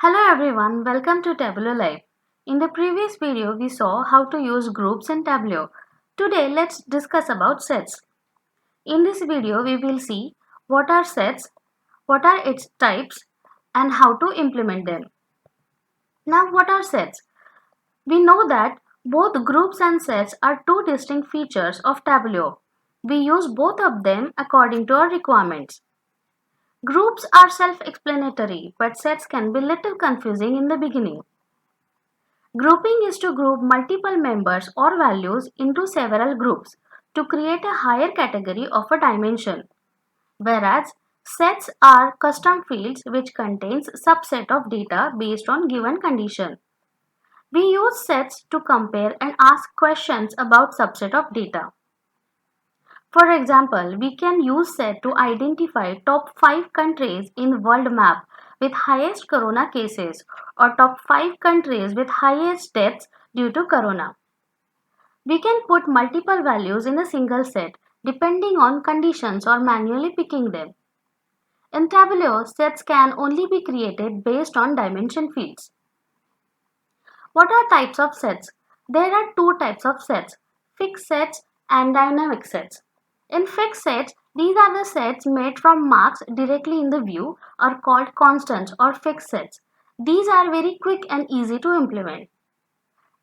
Hello everyone, welcome to Tableau Live. In the previous video, we saw how to use groups in Tableau. Today, let's discuss about sets. In this video, we will see what are sets, what are its types, and how to implement them. Now, what are sets? We know that both groups and sets are two distinct features of Tableau. We use both of them according to our requirements. Groups are self-explanatory, but sets can be little confusing in the beginning. Grouping is to group multiple members or values into several groups to create a higher category of a dimension, whereas sets are custom fields which contains subset of data based on given condition. We use sets to compare and ask questions about subset of data. For example, we can use set to identify top 5 countries in world map with highest corona cases or top 5 countries with highest deaths due to corona. We can put multiple values in a single set depending on conditions or manually picking them. In Tableau, sets can only be created based on dimension fields. What are types of sets? There are two types of sets, fixed sets and dynamic sets. In fixed sets, these are the sets made from marks directly in the view are called constants or fixed sets. These are very quick and easy to implement.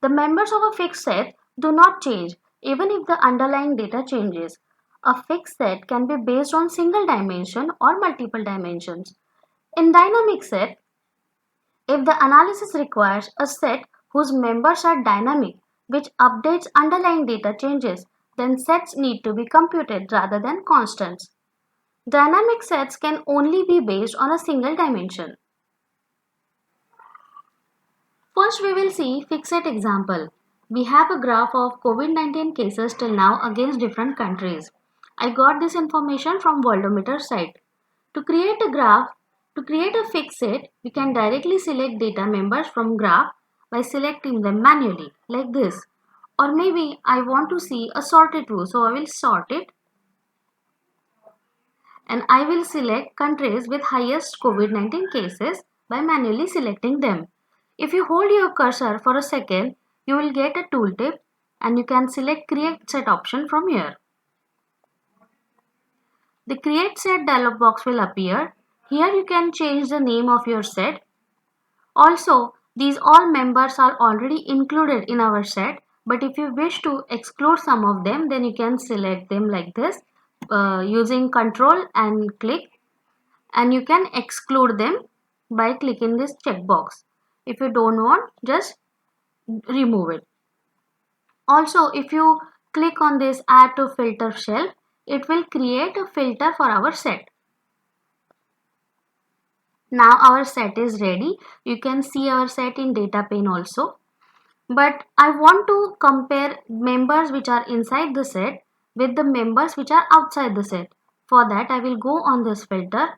The members of a fixed set do not change even if the underlying data changes. A fixed set can be based on single dimension or multiple dimensions. In dynamic set, if the analysis requires a set whose members are dynamic, which updates underlying data changes, then sets need to be computed rather than constants. Dynamic sets can only be based on a single dimension. First, we will see fixed example. We have a graph of COVID-19 cases till now against different countries. I got this information from Worldometer site. To create a graph, to create a fixed set, we can directly select data members from graph by selecting them manually, like this. Or maybe I want to see a sorted row, so I will sort it and I will select countries with highest COVID-19 cases by manually selecting them. If you hold your cursor for a second, you will get a tooltip and you can select create set option from here. The create set dialog box will appear. Here you can change the name of your set. Also, these all members are already included in our set, but if you wish to exclude some of them, then you can select them like this using control and click, and you can exclude them by clicking this checkbox. If you don't want, just remove it. Also, if you click on this add to filter shelf, it will create a filter for our set. Now our set is ready. You can see our set in data pane also. But I want to compare members which are inside the set with the members which are outside the set. For that, I will go on this filter,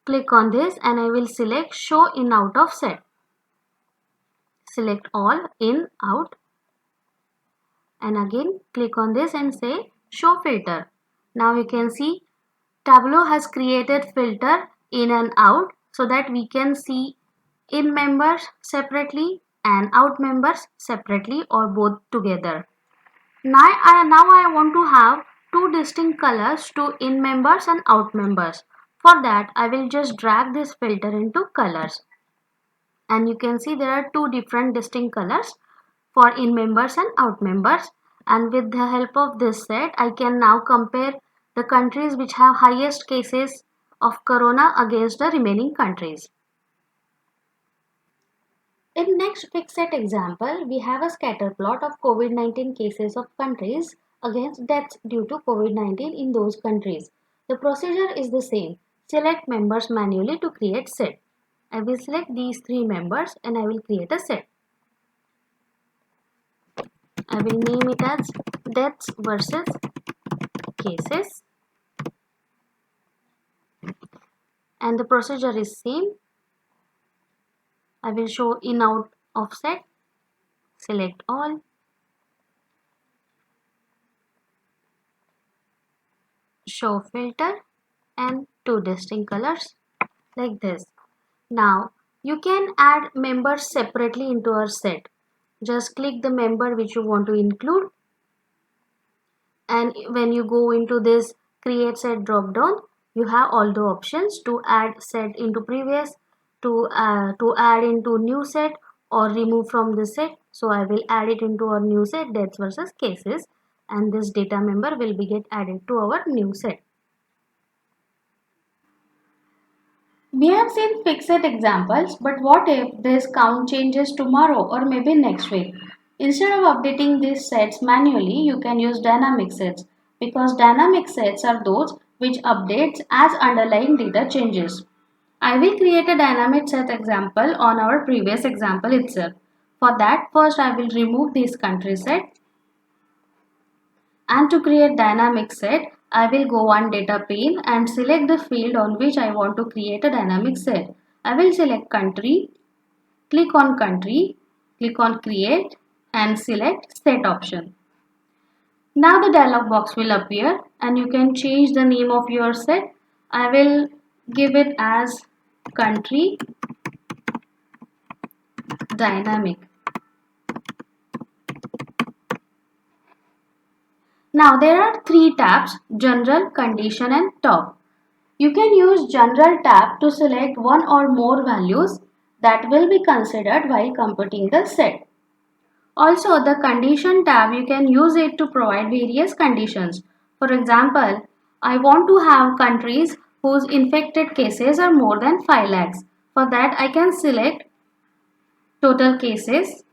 click on this, and I will select show in out of set. Select all in out and again click on this and say show filter. Now you can see Tableau has created filter in and out so that we can see in members separately and out members separately or both together. Now I want to have two distinct colors to in members and out members. For that, I will just drag this filter into colors. And you can see there are two different distinct colors for in members and out members. And with the help of this set, I can now compare the countries which have highest cases of corona against the remaining countries. In next fixed set example, we have a scatter plot of COVID-19 cases of countries against deaths due to COVID-19 in those countries. The procedure is the same. Select members manually to create set. I will select these three members and I will create a set. I will name it as deaths versus cases. And the procedure is same. I will show in out of set. Select all. Show filter and two distinct colors like this. Now You can add members separately into our set. Just click the member which you want to include, and when you go into this create set drop down, you have all the options to add set into previous, to add into new set, or remove from the set. So I will add it into our new set, deaths versus cases, and this data member will be get added to our new set. We have seen fixed examples, but what if this count changes tomorrow or maybe next week? Instead of updating these sets manually, you can use dynamic sets, because dynamic sets are those which updates as underlying data changes. I will create a dynamic set example on our previous example itself. For that, first I will remove this country set, and to create dynamic set, I will go on data pane and select the field on which I want to create a dynamic set. I will select country, click on country, click on create and select set option. Now the dialog box will appear and you can change the name of your set. I will give it as country dynamic. Now there are three tabs: general, condition and top. You can use general tab to select one or more values that will be considered while computing the set. Also, the condition tab, you can use it to provide various conditions. For example, I want to have countries whose infected cases are more than 5 lakhs. For that, I can select total cases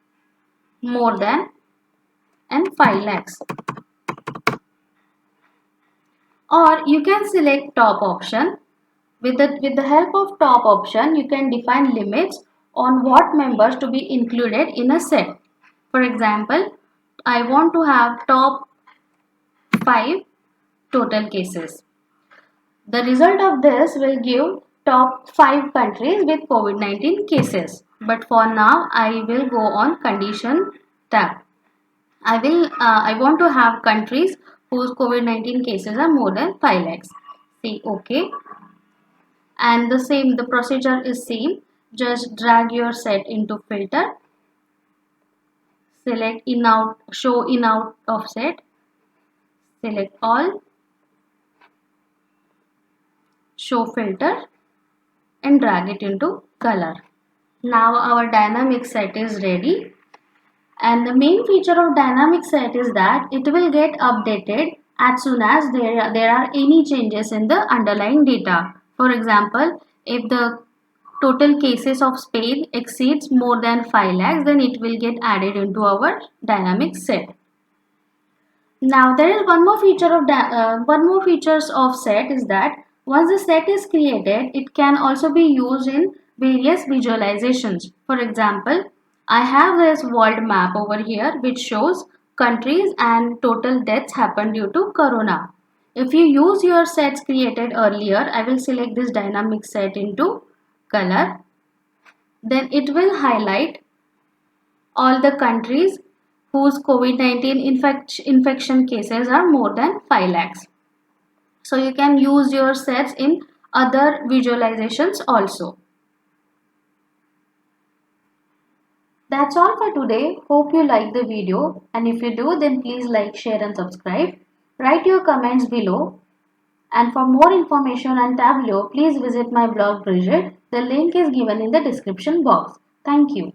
more than and 5 lakhs. Or you can select top option. With the help of top option, you can define limits on what members to be included in a set. For example, I want to have top 5 total cases. The result of this will give top 5 countries with COVID-19 cases. But for now, I will go on condition tab. I want to have countries whose COVID-19 cases are more than 5 lakhs. See OK. And the procedure is same. Just drag your set into filter. Select in out, show in out of set. Select all. Show filter and drag it into color. Now our dynamic set is ready, and the main feature of dynamic set is that it will get updated as soon as there are any changes in the underlying data. For example, if the total cases of Spain exceeds more than 5 lakhs, then it will get added into our dynamic set. Now there is one more feature of features of set is that once the set is created, it can also be used in various visualizations. For example, I have this world map over here which shows countries and total deaths happened due to corona. If you use your sets created earlier, I will select this dynamic set into color. Then it will highlight all the countries whose COVID-19 infection cases are more than 5 lakhs. So you can use your sets in other visualizations also. That's all for today. Hope you like the video, and if you do, then please like, share and subscribe. Write your comments below. And for more information on Tableau, please visit my blog Bridget. The link is given in the description box. Thank you.